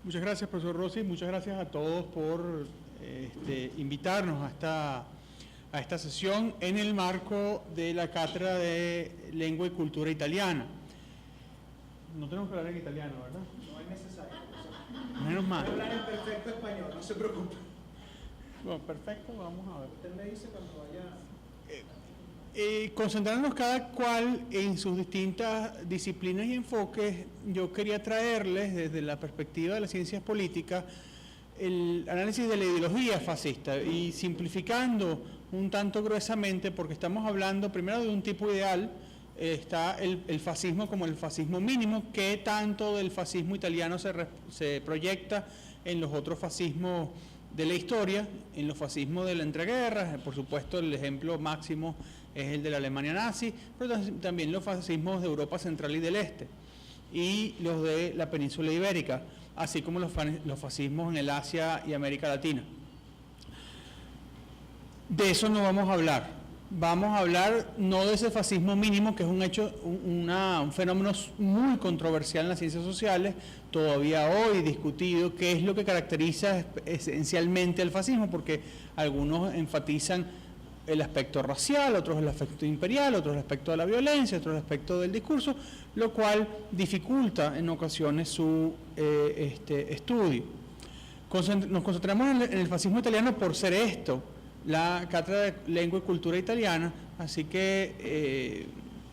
Muchas gracias, profesor Rossi. Muchas gracias a todos por invitarnos a esta sesión en el marco de la Cátedra de Lengua y Cultura Italiana. No tenemos que hablar en italiano, ¿verdad? No es necesario. Menos mal. Voy a hablar en perfecto español, no se preocupe. Bueno, perfecto, vamos a ver. Usted me dice cuando vaya... Concentrándonos cada cual en sus distintas disciplinas y enfoques, yo quería traerles desde la perspectiva de las ciencias políticas el análisis de la ideología fascista y simplificando un tanto gruesamente, porque estamos hablando primero de un tipo ideal. Está el fascismo como el fascismo mínimo, que tanto del fascismo italiano se proyecta en los otros fascismos de la historia, en los fascismos de la entreguerra. Por supuesto el ejemplo máximo es el de la Alemania nazi, pero también los fascismos de Europa Central y del Este, y los de la península ibérica, así como los fascismos en el Asia y América Latina. De eso no vamos a hablar. Vamos a hablar no de ese fascismo mínimo, que es un fenómeno muy controversial en las ciencias sociales, todavía hoy discutido, qué es lo que caracteriza esencialmente al fascismo, porque algunos enfatizan el aspecto racial, otros el aspecto imperial, otros el aspecto de la violencia, otros el aspecto del discurso, lo cual dificulta en ocasiones su estudio. Nos concentramos en el fascismo italiano por ser esto, la Cátedra de Lengua y Cultura Italiana, así que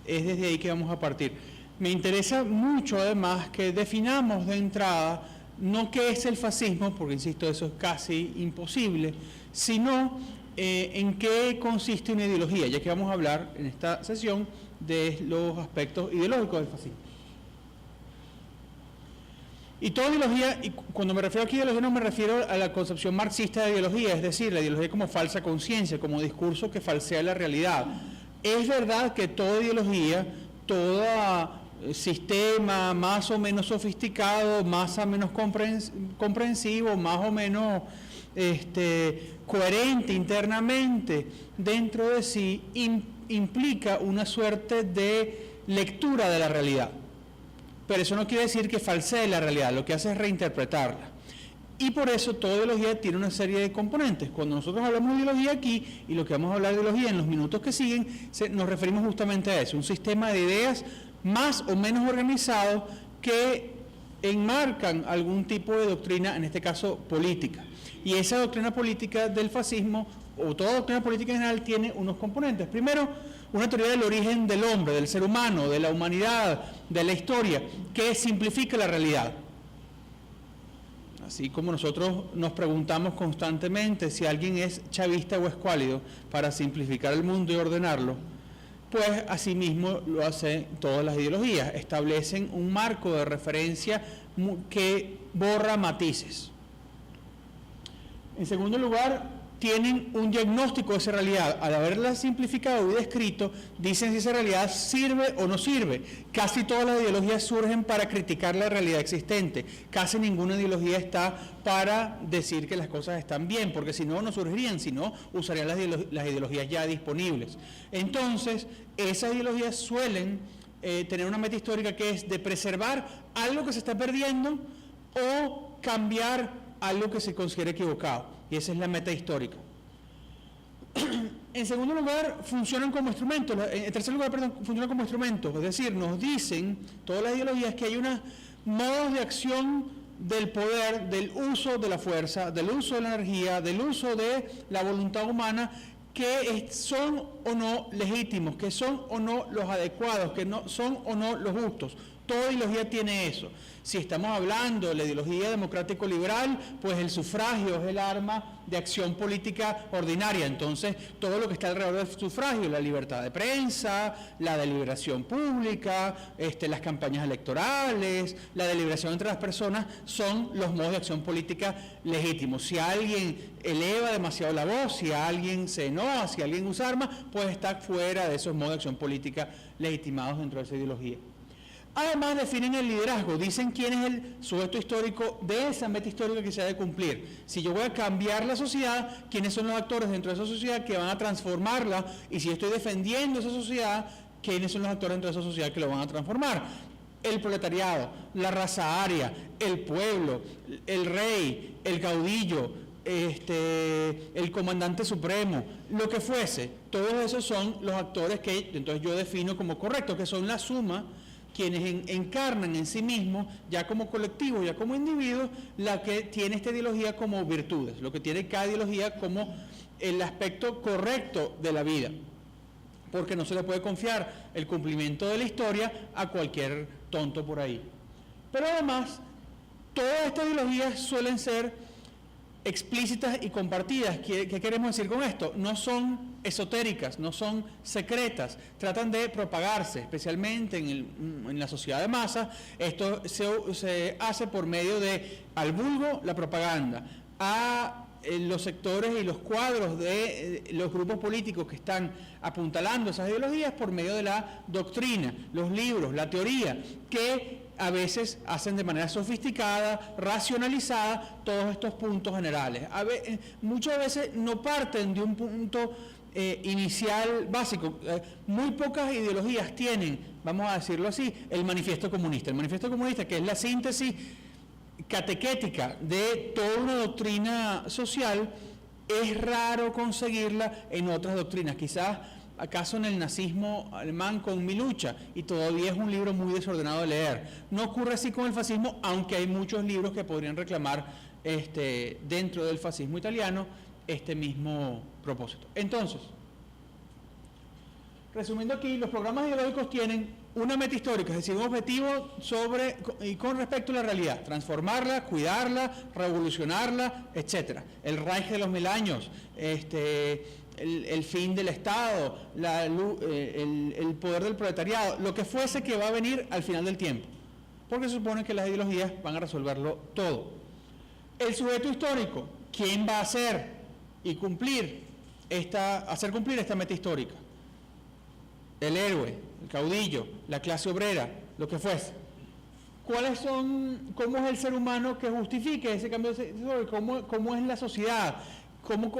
es desde ahí que vamos a partir. Me interesa mucho además que definamos de entrada no qué es el fascismo, porque insisto, eso es casi imposible, sino en qué consiste una ideología, ya que vamos a hablar en esta sesión de los aspectos ideológicos del fascismo. Y toda ideología, y cuando me refiero aquí a ideología no me refiero a la concepción marxista de ideología, es decir, la ideología como falsa conciencia, como discurso que falsea la realidad. Es verdad que toda ideología, todo sistema más o menos sofisticado, más o menos comprensivo, más o menos coherente internamente dentro de sí, implica una suerte de lectura de la realidad. Pero eso no quiere decir que falsee la realidad, lo que hace es reinterpretarla. Y por eso toda ideología tiene una serie de componentes. Cuando nosotros hablamos de ideología aquí, y lo que vamos a hablar de ideología en los minutos que siguen, nos referimos justamente a eso, un sistema de ideas más o menos organizado que enmarcan algún tipo de doctrina, en este caso política. Y esa doctrina política del fascismo, o toda doctrina política en general, tiene unos componentes. Primero, una teoría del origen del hombre, del ser humano, de la humanidad, de la historia, que simplifica la realidad. Así como nosotros nos preguntamos constantemente si alguien es chavista o escuálido para simplificar el mundo y ordenarlo, pues asimismo lo hacen todas las ideologías, establecen un marco de referencia que borra matices. En segundo lugar, tienen un diagnóstico de esa realidad. Al haberla simplificado y descrito, dicen si esa realidad sirve o no sirve. Casi todas las ideologías surgen para criticar la realidad existente. Casi ninguna ideología está para decir que las cosas están bien, porque si no, no surgirían, si no, usarían las ideologías ya disponibles. Entonces, esas ideologías suelen tener una meta histórica que es de preservar algo que se está perdiendo o cambiar algo que se considera equivocado. Y esa es la meta histórica. En segundo lugar, funcionan como instrumentos. En tercer lugar, perdón, funcionan como instrumentos. Es decir, nos dicen todas las ideologías que hay unos modos de acción del poder, del uso de la fuerza, del uso de la energía, del uso de la voluntad humana, que son o no legítimos, que son o no los adecuados, que no son o no los justos. Toda ideología tiene eso. Si estamos hablando de la ideología democrático-liberal, pues el sufragio es el arma de acción política ordinaria. Entonces, todo lo que está alrededor del sufragio, la libertad de prensa, la deliberación pública, las campañas electorales, la deliberación entre las personas, son los modos de acción política legítimos. Si alguien eleva demasiado la voz, si alguien se enoja, si alguien usa armas, pues está fuera de esos modos de acción política legitimados dentro de esa ideología. Además definen el liderazgo, dicen quién es el sujeto histórico de esa meta histórica que se ha de cumplir. Si yo voy a cambiar la sociedad, quiénes son los actores dentro de esa sociedad que van a transformarla, y si yo estoy defendiendo esa sociedad, quiénes son los actores dentro de esa sociedad que lo van a transformar. el proletariado, la raza aria, el pueblo, el rey, el caudillo, el comandante supremo, lo que fuese, todos esos son los actores que entonces yo defino como correctos, que son la suma, quienes encarnan en sí mismos, ya como colectivo, ya como individuos, la que tiene esta ideología como virtudes, lo que tiene cada ideología como el aspecto correcto de la vida, porque no se le puede confiar el cumplimiento de la historia a cualquier tonto por ahí. Pero además, todas estas ideologías suelen ser explícitas y compartidas. ¿Qué queremos decir con esto? No son esotéricas, no son secretas, tratan de propagarse, especialmente en la sociedad de masa. Esto se hace por medio de, al vulgo, la propaganda, a los sectores y los cuadros de los grupos políticos que están apuntalando esas ideologías por medio de la doctrina, los libros, la teoría, que a veces hacen de manera sofisticada, racionalizada, todos estos puntos generales. Muchas veces no parten de un punto inicial básico. Muy pocas ideologías tienen, vamos a decirlo así, el manifiesto comunista. El manifiesto comunista, que es la síntesis catequética de toda una doctrina social, es raro conseguirla en otras doctrinas. Quizás acaso en el nazismo alemán con Mi lucha, y todavía es un libro muy desordenado de leer. No ocurre así con el fascismo, aunque hay muchos libros que podrían reclamar dentro del fascismo italiano este mismo propósito. Entonces, resumiendo aquí, los programas ideológicos tienen una meta histórica, es decir, un objetivo sobre y con respecto a la realidad, transformarla, cuidarla, revolucionarla, etc. El Reich de los 1000 años, el fin del Estado, el poder del proletariado, lo que fuese que va a venir al final del tiempo, porque se supone que las ideologías van a resolverlo todo. El sujeto histórico, ¿quién va a hacer y hacer cumplir esta meta histórica? El héroe, el caudillo, la clase obrera, lo que fuese. ¿Cómo es el ser humano que justifique ese cambio de cómo es la sociedad? ¿Cómo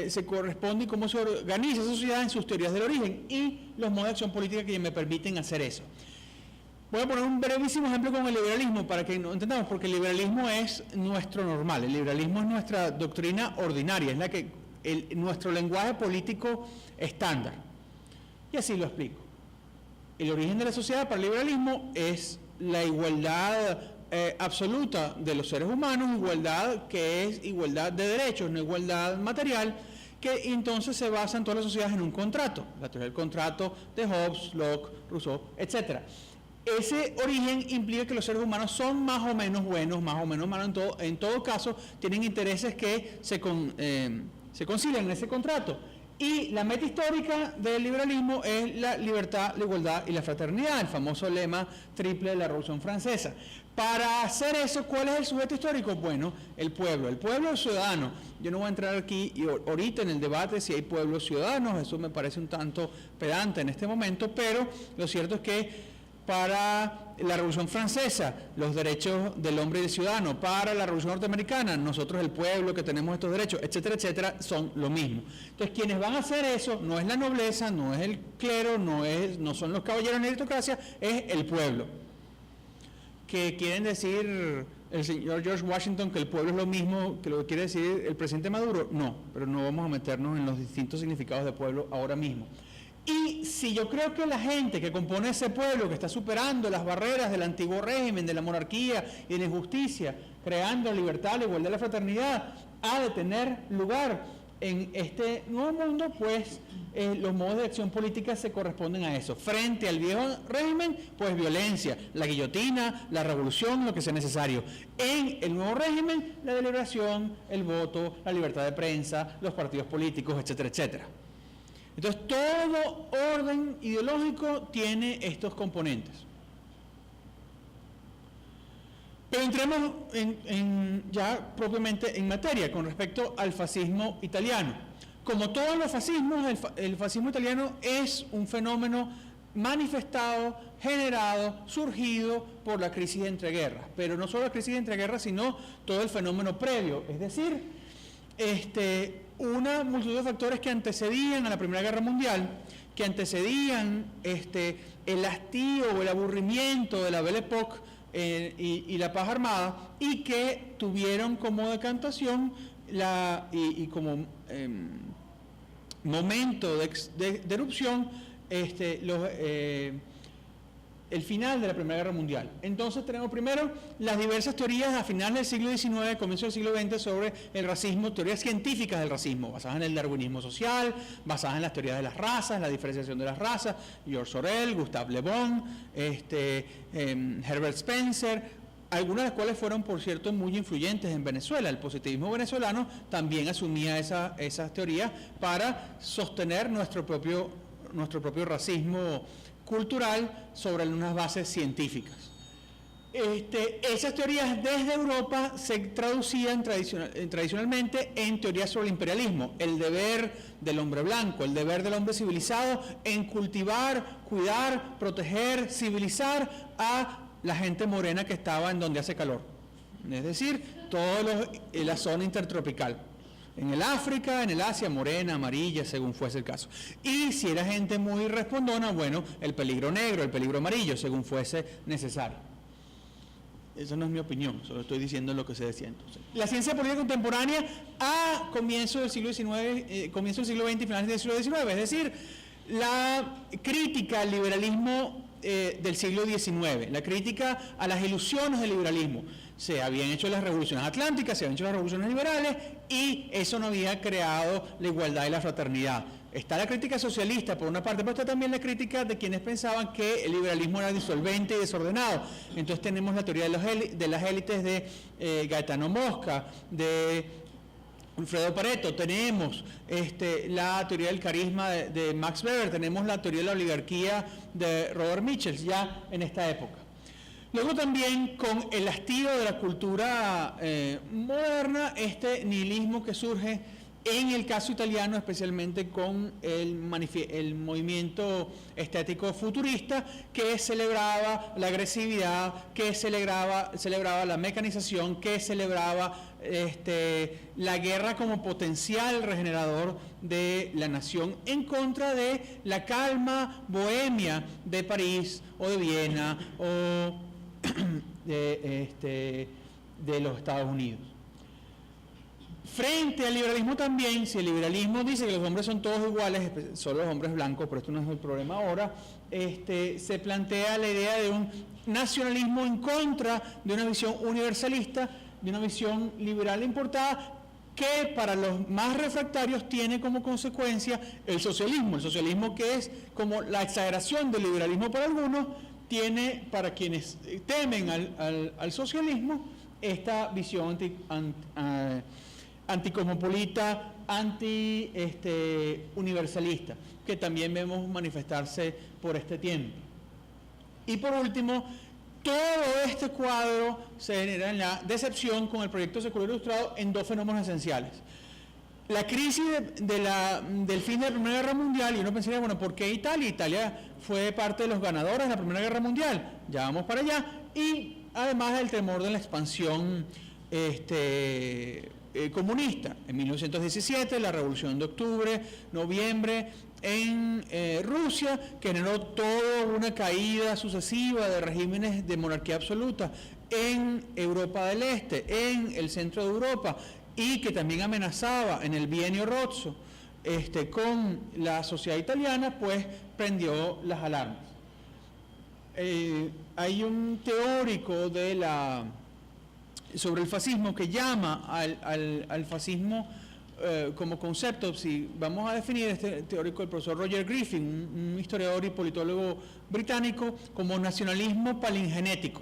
se corresponde y cómo se organiza esa sociedad en sus teorías del origen? Y los modos de acción política que me permiten hacer eso. Voy a poner un brevísimo ejemplo con el liberalismo para que no entendamos, porque el liberalismo es nuestro normal, el liberalismo es nuestra doctrina ordinaria, es nuestro lenguaje político estándar. Y así lo explico. El origen de la sociedad para el liberalismo es la igualdad absoluta de los seres humanos, igualdad que es igualdad de derechos, no igualdad material, que entonces se basa en todas las sociedades en un contrato, la teoría del contrato de Hobbes, Locke, Rousseau, etc. Ese origen implica que los seres humanos son más o menos buenos, más o menos malos, en todo caso tienen intereses que se concilian en ese contrato. Y la meta histórica del liberalismo es la libertad, la igualdad y la fraternidad, el famoso lema triple de la Revolución Francesa. Para hacer eso, ¿cuál es el sujeto histórico? Bueno, el pueblo el ciudadano. Yo no voy a entrar aquí ahorita en el debate si hay pueblos ciudadanos, eso me parece un tanto pedante en este momento, pero lo cierto es que para la Revolución Francesa, los derechos del hombre y del ciudadano; para la Revolución Norteamericana, nosotros el pueblo que tenemos estos derechos, etcétera, etcétera, son lo mismo. Entonces, quienes van a hacer eso no es la nobleza, no es el clero, no son los caballeros en la aristocracia, es el pueblo. Que quieren decir el señor George Washington que el pueblo es lo mismo que lo que quiere decir el presidente Maduro. No, pero no vamos a meternos en los distintos significados de pueblo ahora mismo. Y si yo creo que la gente que compone ese pueblo, que está superando las barreras del antiguo régimen, de la monarquía y de la injusticia, creando la libertad, la igualdad y la fraternidad, ha de tener lugar en este nuevo mundo, pues los modos de acción política se corresponden a eso. Frente al viejo régimen, pues violencia, la guillotina, la revolución, lo que sea necesario. En el nuevo régimen, la deliberación, el voto, la libertad de prensa, los partidos políticos, etcétera, etcétera. Entonces, todo orden ideológico tiene estos componentes. Pero entremos ya propiamente en materia con respecto al fascismo italiano. Como todos los fascismos, el fascismo italiano es un fenómeno manifestado, generado, surgido por la crisis de entreguerras. Pero no solo la crisis de entreguerras, sino todo el fenómeno previo, es decir, una multitud de factores que antecedían a la Primera Guerra Mundial, que antecedían el hastío o el aburrimiento de la Belle Époque y la paz armada, y que tuvieron como decantación y como momento de erupción el final de la Primera Guerra Mundial. Entonces tenemos primero las diversas teorías a finales del siglo XIX, comienzo del siglo XX sobre el racismo, teorías científicas del racismo, basadas en el darwinismo social, basadas en las teorías de las razas, la diferenciación de las razas, George Sorel, Gustave Le Bon, Herbert Spencer, algunas de las cuales fueron, por cierto, muy influyentes en Venezuela. El positivismo venezolano también asumía esas teorías para sostener nuestro propio racismo cultural sobre unas bases científicas. Esas teorías desde Europa se traducían tradicionalmente en teorías sobre el imperialismo, el deber del hombre blanco, el deber del hombre civilizado en cultivar, cuidar, proteger, civilizar a la gente morena que estaba en donde hace calor, es decir, toda la zona intertropical. En el África, en el Asia, morena, amarilla, según fuese el caso. Y si era gente muy respondona, bueno, el peligro negro, el peligro amarillo, según fuese necesario. Esa no es mi opinión, solo estoy diciendo lo que se decía entonces. La ciencia política contemporánea a comienzos del siglo XIX, comienzo del siglo XX y finales del siglo XIX, es decir, la crítica al liberalismo del siglo XIX, la crítica a las ilusiones del liberalismo. Se habían hecho las revoluciones atlánticas, se habían hecho las revoluciones liberales y eso no había creado la igualdad y la fraternidad. Está la crítica socialista por una parte, pero está también la crítica de quienes pensaban que el liberalismo era disolvente y desordenado. Entonces tenemos la teoría de las élites de Gaetano Mosca, de Alfredo Pareto, tenemos la teoría del carisma de Max Weber, tenemos la teoría de la oligarquía de Robert Michels ya en esta época. Luego también con el hastío de la cultura moderna, este nihilismo que surge en el caso italiano, especialmente con el movimiento estético futurista que celebraba la agresividad, que celebraba la mecanización, que celebraba la guerra como potencial regenerador de la nación en contra de la calma bohemia de París o de Viena o de los Estados Unidos. Frente al liberalismo también, si el liberalismo dice que los hombres son todos iguales, solo los hombres blancos, pero esto no es el problema ahora, se plantea la idea de un nacionalismo en contra de una visión universalista, de una visión liberal importada, que para los más refractarios tiene como consecuencia el socialismo que es como la exageración del liberalismo para algunos, tiene para quienes temen al socialismo esta visión anticosmopolita, universalista, que también vemos manifestarse por este tiempo. Y por último, todo este cuadro se genera en la decepción con el proyecto secular ilustrado en dos fenómenos esenciales. La crisis del fin de la Primera Guerra Mundial, y uno pensaría, bueno, ¿por qué Italia? Italia fue parte de los ganadores de la Primera Guerra Mundial, ya vamos para allá, y además el temor de la expansión comunista. En 1917, la Revolución de Octubre, noviembre, en Rusia, que generó toda una caída sucesiva de regímenes de monarquía absoluta en Europa del Este, en el centro de Europa, y que también amenazaba en el bienio Rozzo con la sociedad italiana, pues prendió las alarmas. Hay un teórico sobre el fascismo que llama al fascismo como concepto, si vamos a definir este teórico, el profesor Roger Griffin, un historiador y politólogo británico, como nacionalismo palingenético.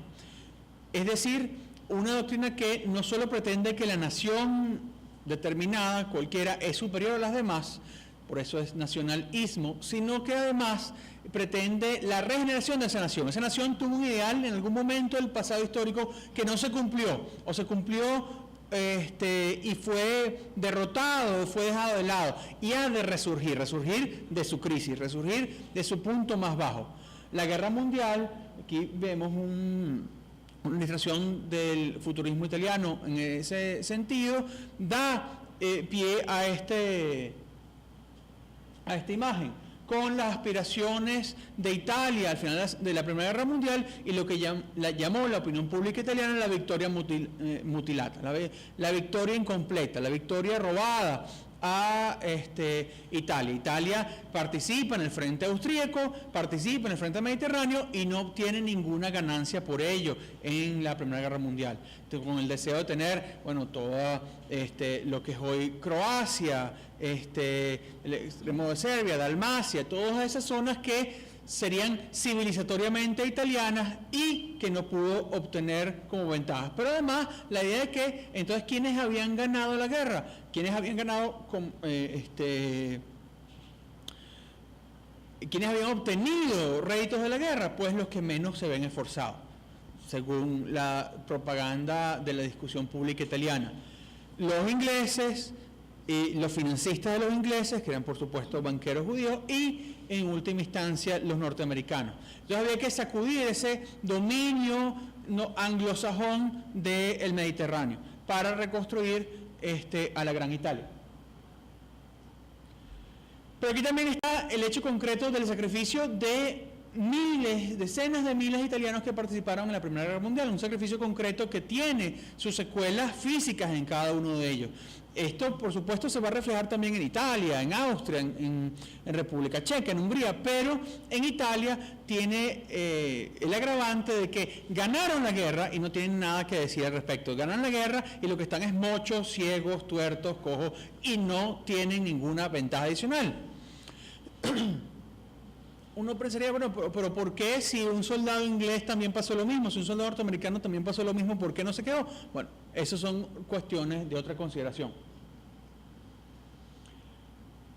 Es decir, una doctrina que no solo pretende que la nación determinada, cualquiera, es superior a las demás, por eso es nacionalismo, sino que además pretende la regeneración de esa nación. Esa nación tuvo un ideal en algún momento del pasado histórico que no se cumplió, o se cumplió y fue derrotado, fue dejado de lado, y ha de resurgir de su crisis, resurgir de su punto más bajo. La guerra mundial, aquí vemos una ilustración del futurismo italiano en ese sentido, da pie a esta imagen, con las aspiraciones de Italia al final de la Primera Guerra Mundial y lo que llamó la opinión pública italiana la victoria mutilata, la victoria incompleta, la victoria robada a Italia. Italia participa en el frente austríaco, participa en el frente mediterráneo y no obtiene ninguna ganancia por ello en la Primera Guerra Mundial. Entonces, con el deseo de tener, bueno, toda lo que es hoy Croacia, el extremo de Serbia, Dalmacia, todas esas zonas que serían civilizatoriamente italianas y que no pudo obtener como ventajas. Pero además, la idea de que, entonces, ¿quiénes habían ganado la guerra? ¿Quiénes habían ganado, quiénes habían obtenido réditos de la guerra? Pues los que menos se ven esforzados, según la propaganda de la discusión pública italiana. Los ingleses, y los financistas de los ingleses, que eran por supuesto banqueros judíos, y en última instancia los norteamericanos. Entonces había que sacudir ese dominio anglosajón del Mediterráneo para reconstruir a la Gran Italia. Pero aquí también está el hecho concreto del sacrificio de miles, decenas de miles de italianos que participaron en la Primera Guerra Mundial, un sacrificio concreto que tiene sus secuelas físicas en cada uno de ellos. Esto, por supuesto, se va a reflejar también en Italia, en Austria, en República Checa, en Hungría, pero en Italia tiene el agravante de que ganaron la guerra y no tienen nada que decir al respecto. Ganan la guerra y lo que están es mochos, ciegos, tuertos, cojos y no tienen ninguna ventaja adicional. Uno pensaría, bueno, pero ¿por qué si un soldado inglés también pasó lo mismo? Si un soldado norteamericano también pasó lo mismo, ¿por qué no se quedó? Bueno, esas son cuestiones de otra consideración.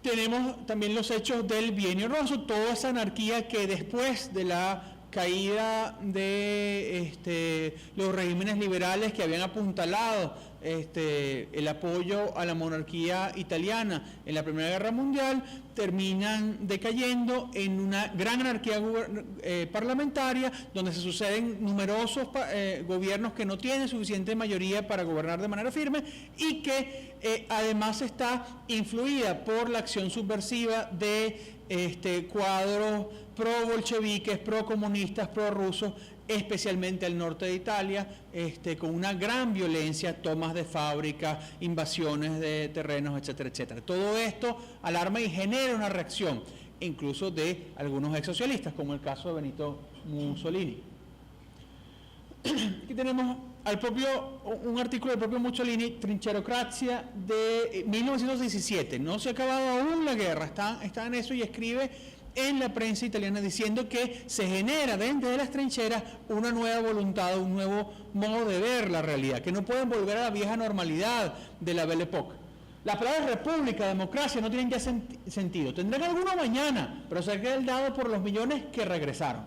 Tenemos también los hechos del Bienio Rosso, toda esa anarquía que después de la caída de los regímenes liberales que habían apuntalado el apoyo a la monarquía italiana en la Primera Guerra Mundial, terminan decayendo en una gran anarquía parlamentaria, donde se suceden numerosos gobiernos que no tienen suficiente mayoría para gobernar de manera firme y que además está influida por la acción subversiva de cuadros pro-bolcheviques, pro-comunistas, pro-rusos, especialmente al norte de Italia, con una gran violencia, tomas de fábricas, invasiones de terrenos, etcétera, etcétera. Todo esto alarma y genera una reacción, incluso de algunos exsocialistas, como el caso de Benito Mussolini. Aquí tenemos un artículo del propio Mussolini, Trincherocrazia, de 1917. No se ha acabado aún la guerra, está en eso y escribe en la prensa italiana diciendo que se genera dentro de las trincheras una nueva voluntad, un nuevo modo de ver la realidad, que no pueden volver a la vieja normalidad de la Belle Époque. Las palabras república, democracia no tienen ya sentido. Tendrán alguno mañana, pero se queda dado por los millones que regresaron.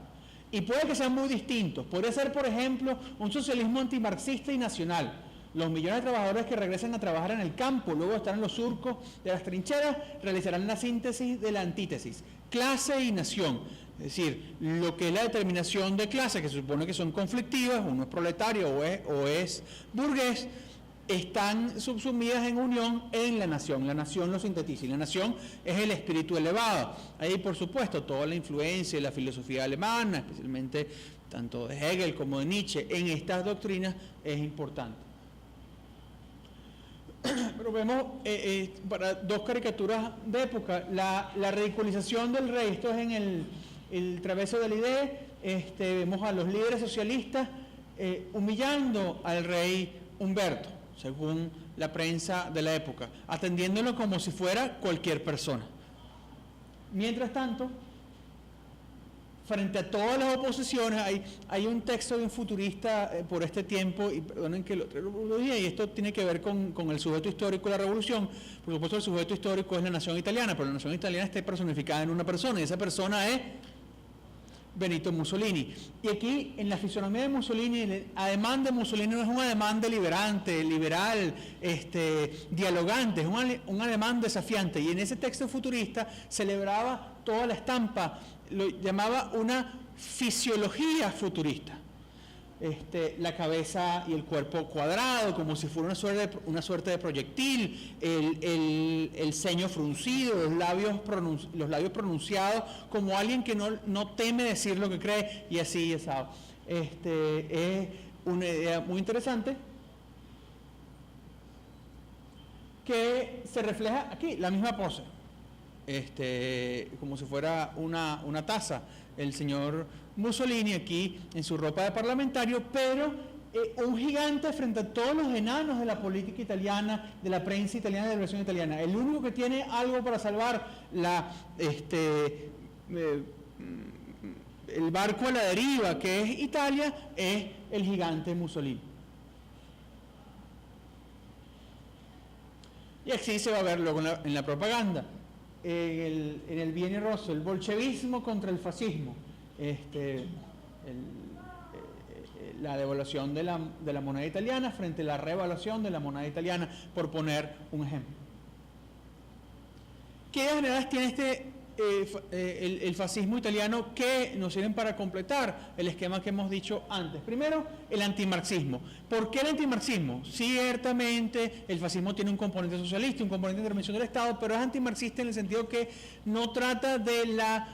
Y puede que sean muy distintos. Podría ser, por ejemplo, un socialismo antimarxista y nacional. Los millones de trabajadores que regresan a trabajar en el campo, luego de estar en los surcos de las trincheras, realizarán la síntesis de la antítesis, clase y nación. Es decir, lo que es la determinación de clase, que se supone que son conflictivas, uno es proletario o es burgués, están subsumidas en unión en la nación lo sintetiza, y la nación es el espíritu elevado. Ahí, por supuesto, toda la influencia de la filosofía alemana, especialmente tanto de Hegel como de Nietzsche, en estas doctrinas es importante. Pero vemos para dos caricaturas de época, la ridiculización del rey, esto es en el traveso de la idea, vemos a los líderes socialistas humillando al rey Humberto, según la prensa de la época, atendiéndolo como si fuera cualquier persona. Mientras tanto, frente a todas las oposiciones, hay un texto de un futurista por este tiempo, y perdonen que lo diga, y esto tiene que ver con el sujeto histórico de la revolución. Por supuesto, el sujeto histórico es la nación italiana, pero la nación italiana está personificada en una persona, y esa persona es Benito Mussolini. Y aquí, en la fisonomía de Mussolini, el ademán de Mussolini no es un ademán deliberante, liberal, dialogante, es un ademán desafiante. Y en ese texto futurista celebraba toda la estampa, lo llamaba una fisiología futurista. la cabeza y el cuerpo cuadrado, como si fuera una suerte de proyectil, el ceño fruncido, los labios pronunciados, como alguien que no teme decir lo que cree, y así, ¿sabes? Es una idea muy interesante que se refleja aquí, la misma pose, como si fuera una taza. El señor Mussolini aquí en su ropa de parlamentario, pero un gigante frente a todos los enanos de la política italiana, de la prensa italiana, de la versión italiana. El único que tiene algo para salvar el barco a la deriva, que es Italia, es el gigante Mussolini. Y así se va a ver luego en la propaganda. En el Bienio Rosso, el bolchevismo contra el fascismo, la devaluación de la moneda italiana frente a la revaluación de la moneda italiana, por poner un ejemplo. ¿Qué ideas generales tiene el fascismo italiano que nos sirven para completar el esquema que hemos dicho antes? Primero, el antimarxismo. ¿Por qué el antimarxismo? Ciertamente el fascismo tiene un componente socialista, un componente de intervención del Estado, pero es antimarxista en el sentido que no trata de la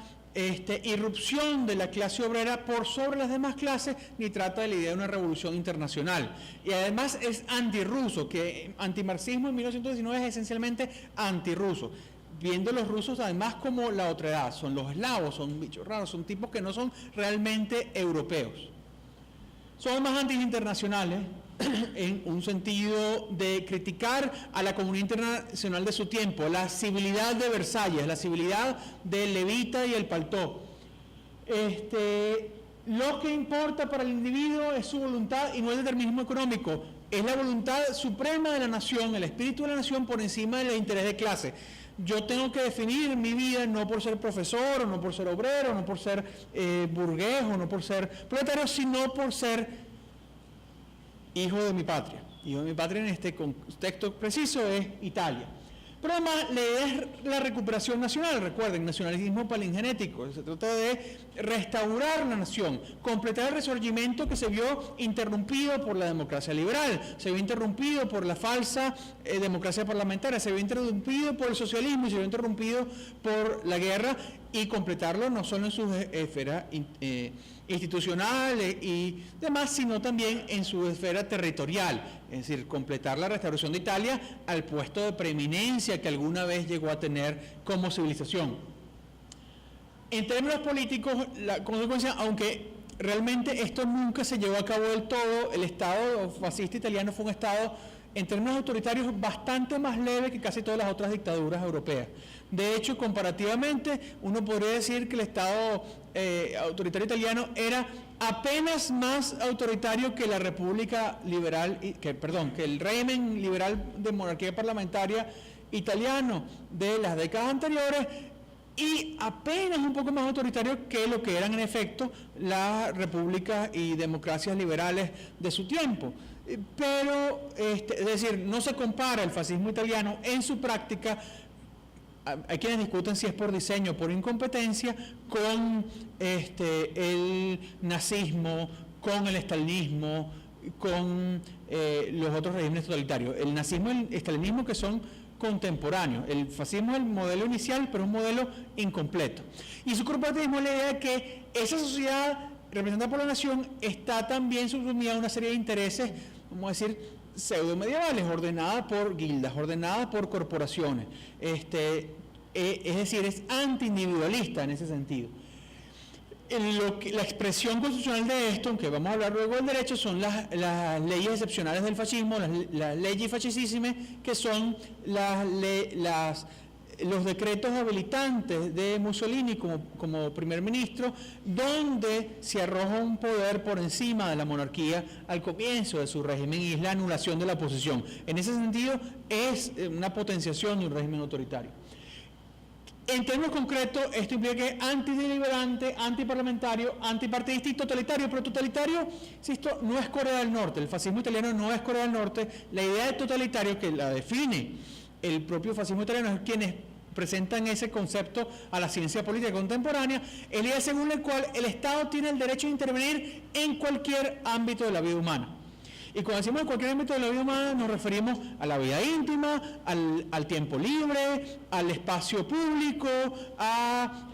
irrupción de la clase obrera por sobre las demás clases, ni trata de la idea de una revolución internacional. Y además es antirruso, que antimarxismo en 1919 es esencialmente antirruso, viendo los rusos además como la otredad, son los eslavos, son bichos raros, son tipos que no son realmente europeos. Son más antiinternacionales en un sentido de criticar a la comunidad internacional de su tiempo, la civilidad de Versalles, la civilidad del levita y el paltó. Lo que importa para el individuo es su voluntad y no el determinismo económico, es la voluntad suprema de la nación, el espíritu de la nación por encima del interés de clase. Yo tengo que definir mi vida no por ser profesor, o no por ser obrero, no por ser burgués, o no por ser proletario, sino por ser hijo de mi patria. Hijo de mi patria en este contexto preciso es Italia. Pero además la idea es la recuperación nacional. Recuerden, nacionalismo palingenético. Se trata de restaurar la nación, completar el resurgimiento que se vio interrumpido por la democracia liberal, se vio interrumpido por la falsa democracia parlamentaria, se vio interrumpido por el socialismo y se vio interrumpido por la guerra, y completarlo no solo en sus esferas institucionales y demás, sino también en su esfera territorial, es decir, completar la restauración de Italia al puesto de preeminencia que alguna vez llegó a tener como civilización. En términos políticos, la consecuencia, aunque realmente esto nunca se llevó a cabo del todo, el Estado fascista italiano fue un Estado en términos autoritarios bastante más leve que casi todas las otras dictaduras europeas. De hecho, comparativamente, uno podría decir que el Estado autoritario italiano era apenas más autoritario que la República Liberal, que el régimen liberal de monarquía parlamentaria italiano de las décadas anteriores, y apenas un poco más autoritario que lo que eran en efecto las repúblicas y democracias liberales de su tiempo. Pero, es decir, no se compara el fascismo italiano en su práctica. Hay quienes discuten si es por diseño o por incompetencia con el nazismo, con el estalinismo, con los otros regímenes totalitarios. El nazismo y el estalinismo que son contemporáneos. El fascismo es el modelo inicial, pero es un modelo incompleto. Y su corporativismo es la idea de que esa sociedad representada por la nación está también subsumida a una serie de intereses, vamos a decir, pseudo-medievales, ordenadas por guildas, ordenadas por corporaciones. Es decir, es anti-individualista en ese sentido. La expresión constitucional de esto, aunque vamos a hablar luego del derecho, son las leyes excepcionales del fascismo, las leyes fascisísimas, que son los decretos habilitantes de Mussolini como primer ministro, donde se arroja un poder por encima de la monarquía al comienzo de su régimen, y es la anulación de la oposición. En ese sentido, es una potenciación de un régimen autoritario. En términos concretos, esto implica que es antideliberante, antiparlamentario, antipartidista y totalitario, pero totalitario, insisto, no es Corea del Norte, el fascismo italiano no es Corea del Norte. La idea de totalitario, que la define el propio fascismo italiano, es quienes presentan ese concepto a la ciencia política contemporánea, es la idea según la cual el Estado tiene el derecho de intervenir en cualquier ámbito de la vida humana. Y cuando decimos en cualquier ámbito de la vida humana nos referimos a la vida íntima, al tiempo libre, al espacio público, a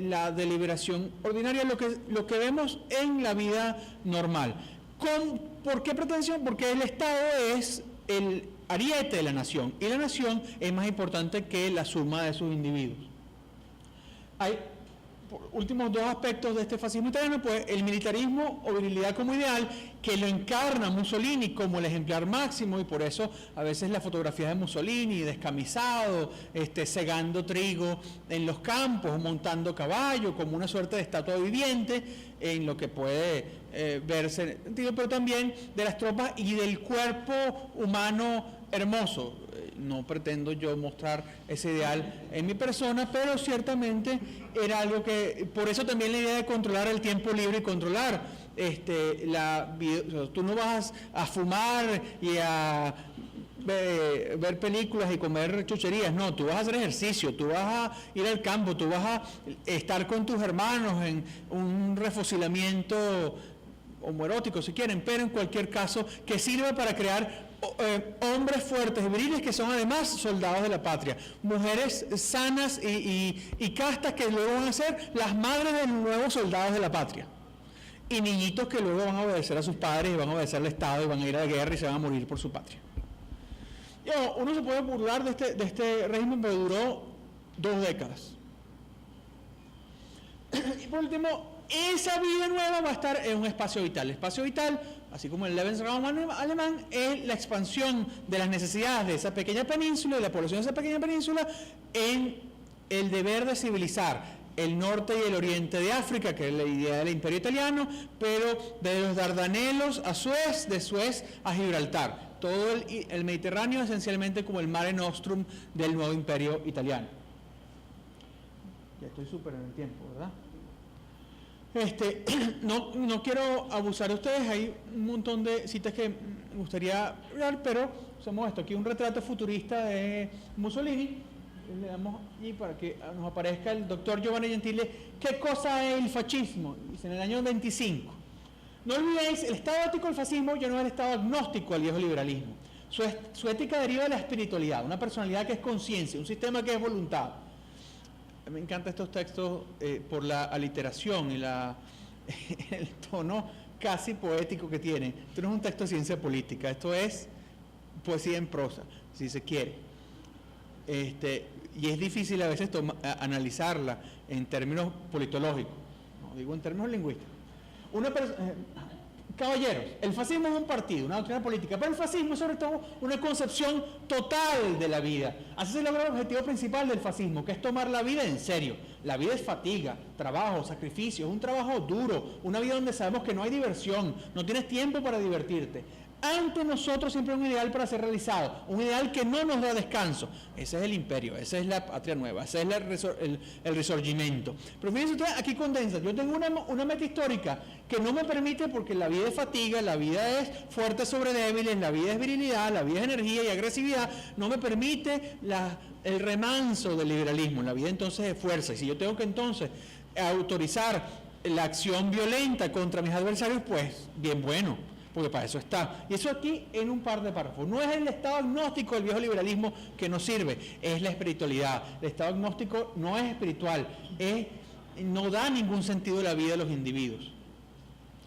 la deliberación ordinaria, lo que vemos en la vida normal. ¿Por qué pretensión? Porque el Estado es el ariete de la nación, y la nación es más importante que la suma de sus individuos. Hay últimos dos aspectos de este fascismo italiano, pues el militarismo o virilidad como ideal, que lo encarna Mussolini como el ejemplar máximo, y por eso a veces las fotografías de Mussolini descamisado, segando trigo en los campos, montando caballo, como una suerte de estatua viviente, en lo que puede verse, pero también de las tropas y del cuerpo humano hermoso. No pretendo yo mostrar ese ideal en mi persona, pero ciertamente era algo que, por eso también la idea de controlar el tiempo libre y controlar tú no vas a fumar y a ver películas y comer chucherías, no, tú vas a hacer ejercicio, tú vas a ir al campo, tú vas a estar con tus hermanos en un refusilamiento homoerótico si quieren, pero en cualquier caso que sirva para crear hombres fuertes y viriles que son además soldados de la patria, mujeres sanas y castas que luego van a ser las madres de los nuevos soldados de la patria, y niñitos que luego van a obedecer a sus padres y van a obedecer al Estado y van a ir a la guerra y se van a morir por su patria. Uno se puede burlar de este régimen, pero duró 2 décadas. Y por último, esa vida nueva va a estar en un espacio vital. El espacio vital, así como el Lebensraum alemán, es la expansión de las necesidades de esa pequeña península, de la población de esa pequeña península, en el deber de civilizar el norte y el oriente de África, que es la idea del imperio italiano, pero de los Dardanelos a Suez, de Suez a Gibraltar. Todo el Mediterráneo esencialmente como el Mare Nostrum del nuevo imperio italiano. Ya estoy súper en el tiempo, ¿verdad? No quiero abusar de ustedes, hay un montón de citas que me gustaría hablar, pero hacemos esto, aquí un retrato futurista de Mussolini, le damos y para que nos aparezca el doctor Giovanni Gentile, ¿qué cosa es el fascismo? Dice en el año 25. No olvidéis, el estado ético del fascismo ya no es el estado agnóstico al viejo liberalismo. Su ética deriva de la espiritualidad, una personalidad que es conciencia, un sistema que es voluntad. Me encantan estos textos por la aliteración y el tono casi poético que tienen. Esto no es un texto de ciencia política, esto es poesía en prosa, si se quiere. Y es difícil a veces analizarla en términos politológicos, no digo en términos lingüísticos. Caballeros, el fascismo es un partido, una doctrina política, pero el fascismo es sobre todo una concepción total de la vida. Así se logra el objetivo principal del fascismo, que es tomar la vida en serio. La vida es fatiga, trabajo, sacrificio, es un trabajo duro, una vida donde sabemos que no hay diversión, no tienes tiempo para divertirte. Ante nosotros siempre hay un ideal para ser realizado, un ideal que no nos da descanso. Ese es el imperio, esa es la patria nueva, ese es el risorgimento. Pero fíjense ustedes, aquí condensa, yo tengo una meta histórica que no me permite, porque la vida es fatiga, la vida es fuerte sobre débiles, la vida es virilidad, la vida es energía y agresividad, no me permite el remanso del liberalismo, la vida entonces es fuerza. Y si yo tengo que entonces autorizar la acción violenta contra mis adversarios, pues bien bueno, porque para eso está. Y eso aquí en un par de párrafos. No es el estado agnóstico del viejo liberalismo que nos sirve, es la espiritualidad. El estado agnóstico no es espiritual, no da ningún sentido a la vida de los individuos,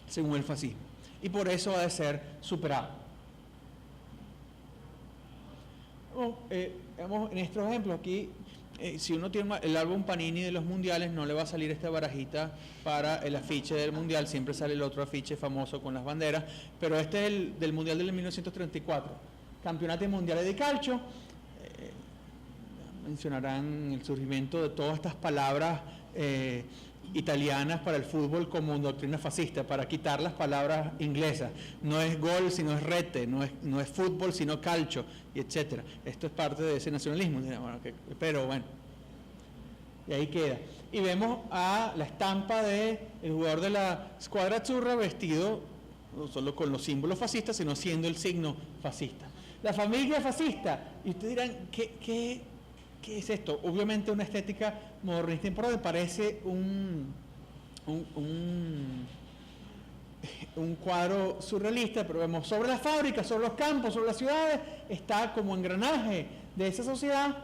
según el fascismo. Y por eso ha de ser superado. En estos ejemplos aquí, si uno tiene el álbum Panini de los mundiales, no le va a salir esta barajita para el afiche del mundial, siempre sale el otro afiche famoso con las banderas, pero este es el del mundial del 1934, campeonato mundial de calcio. Mencionarán el surgimiento de todas estas palabras italianas para el fútbol como doctrina fascista, para quitar las palabras inglesas. No es gol sino es rete, no es fútbol sino calcio, y etcétera. Esto es parte de ese nacionalismo, pero bueno, y ahí queda. Y vemos a la estampa del jugador de la Squadra Azzurra vestido no solo con los símbolos fascistas, sino siendo el signo fascista. La familia fascista, y ustedes dirán, ¿qué ¿qué es esto? Obviamente una estética modernista importante, parece un cuadro surrealista, pero vemos sobre las fábricas, sobre los campos, sobre las ciudades, está como engranaje de esa sociedad,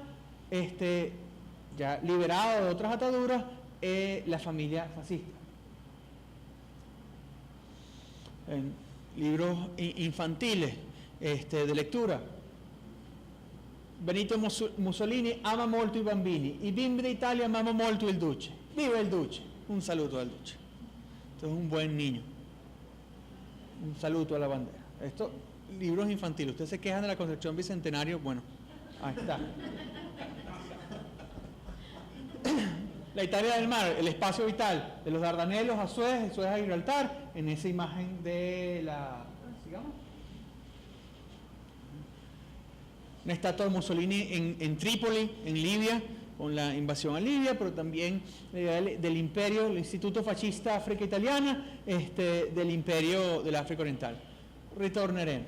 ya liberado de otras ataduras, la familia fascista. En libros infantiles de lectura, Benito Mussolini ama molto i bambini, i bimbi d'Italia amano molto il Duce. Viva el Duce, un saludo al Duce. Esto es un buen niño, un saludo a la bandera. Estos libros infantiles, ustedes se quejan de la Concepción Bicentenario, bueno, ahí está. La Italia del mar, el espacio vital de los Dardanelos a Suez a Gibraltar, en esa imagen de la... sigamos. Una estatua de Mussolini en Trípoli, en Libia, con la invasión a Libia, pero también del imperio, el Instituto Fascista África Italiana, del imperio del África Oriental. Ritorneremo.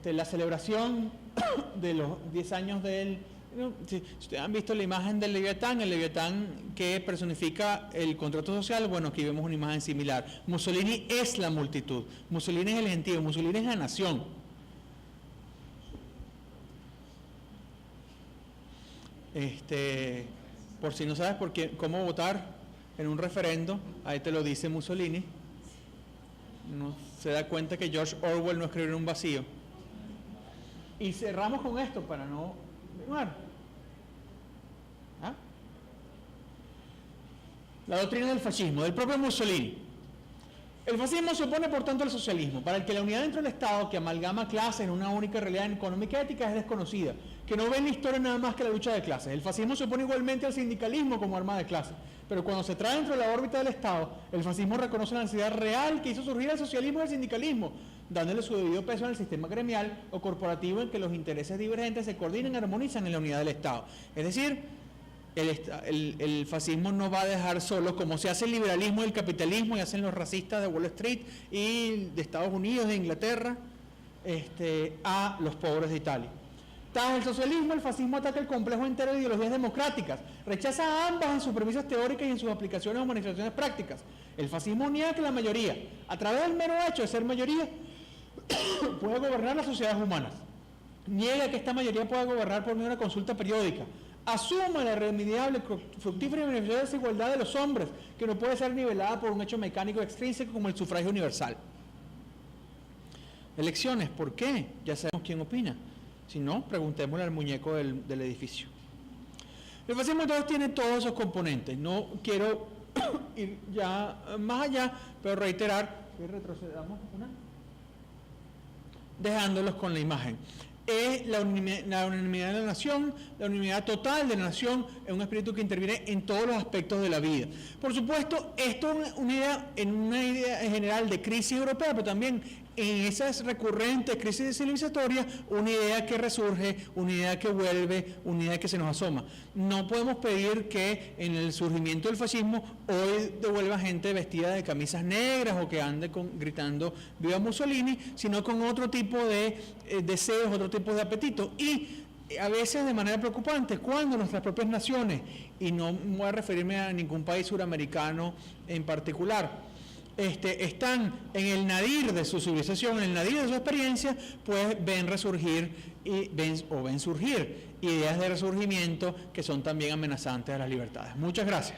La celebración de los 10 años del... Si ustedes han visto la imagen del Leviatán, el Leviatán que personifica el contrato social, bueno, aquí vemos una imagen similar. Mussolini es la multitud, Mussolini es el gentío, Mussolini es la nación. Por si no sabes cómo votar en un referendo, ahí te lo dice Mussolini. Uno se da cuenta que George Orwell no escribió en un vacío. Y cerramos con esto para no... ¿Ah? La doctrina del fascismo, del propio Mussolini. El fascismo se opone, por tanto, al socialismo, para el que la unidad dentro del Estado, que amalgama clases en una única realidad económica y ética, es desconocida, que no ve en la historia nada más que la lucha de clases. El fascismo se opone igualmente al sindicalismo como arma de clase, pero cuando se trae dentro de la órbita del Estado, el fascismo reconoce la necesidad real que hizo surgir el socialismo y el sindicalismo, dándole su debido peso en el sistema gremial o corporativo en que los intereses divergentes se coordinan y armonizan en la unidad del Estado. Es decir, el fascismo no va a dejar solo, como se hace el liberalismo y el capitalismo y hacen los racistas de Wall Street y de Estados Unidos, de Inglaterra, a los pobres de Italia. Tras el socialismo, el fascismo ataca el complejo entero de ideologías democráticas, rechaza a ambas en sus premisas teóricas y en sus aplicaciones o manifestaciones prácticas. El fascismo niega que la mayoría, a través del mero hecho de ser mayoría, puede gobernar las sociedades humanas. Niega que esta mayoría pueda gobernar por medio de una consulta periódica. Asume la irremediable, fructífera y beneficiosa desigualdad de los hombres, que no puede ser nivelada por un hecho mecánico extrínseco como el sufragio universal. Elecciones, ¿por qué? Ya sabemos quién opina. Si no, preguntémosle al muñeco del edificio. El fascismo entonces tiene todos esos componentes. No quiero ir ya más allá, pero reiterar, que retrocedamos una, dejándolos con la imagen. Es la unanimidad de la nación, la unanimidad total de la nación, es un espíritu que interviene en todos los aspectos de la vida. Por supuesto, esto es una idea general de crisis europea, pero también en esas recurrentes crisis civilizatorias, una idea que resurge, una idea que vuelve, una idea que se nos asoma. No podemos pedir que en el surgimiento del fascismo hoy devuelva gente vestida de camisas negras o que ande gritando viva Mussolini, sino con otro tipo de deseos, otro tipo de apetitos. Y a veces de manera preocupante, cuando nuestras propias naciones, y no voy a referirme a ningún país suramericano en particular, están en el nadir de su civilización, en el nadir de su experiencia, pues ven surgir ideas de resurgimiento que son también amenazantes a las libertades. Muchas gracias.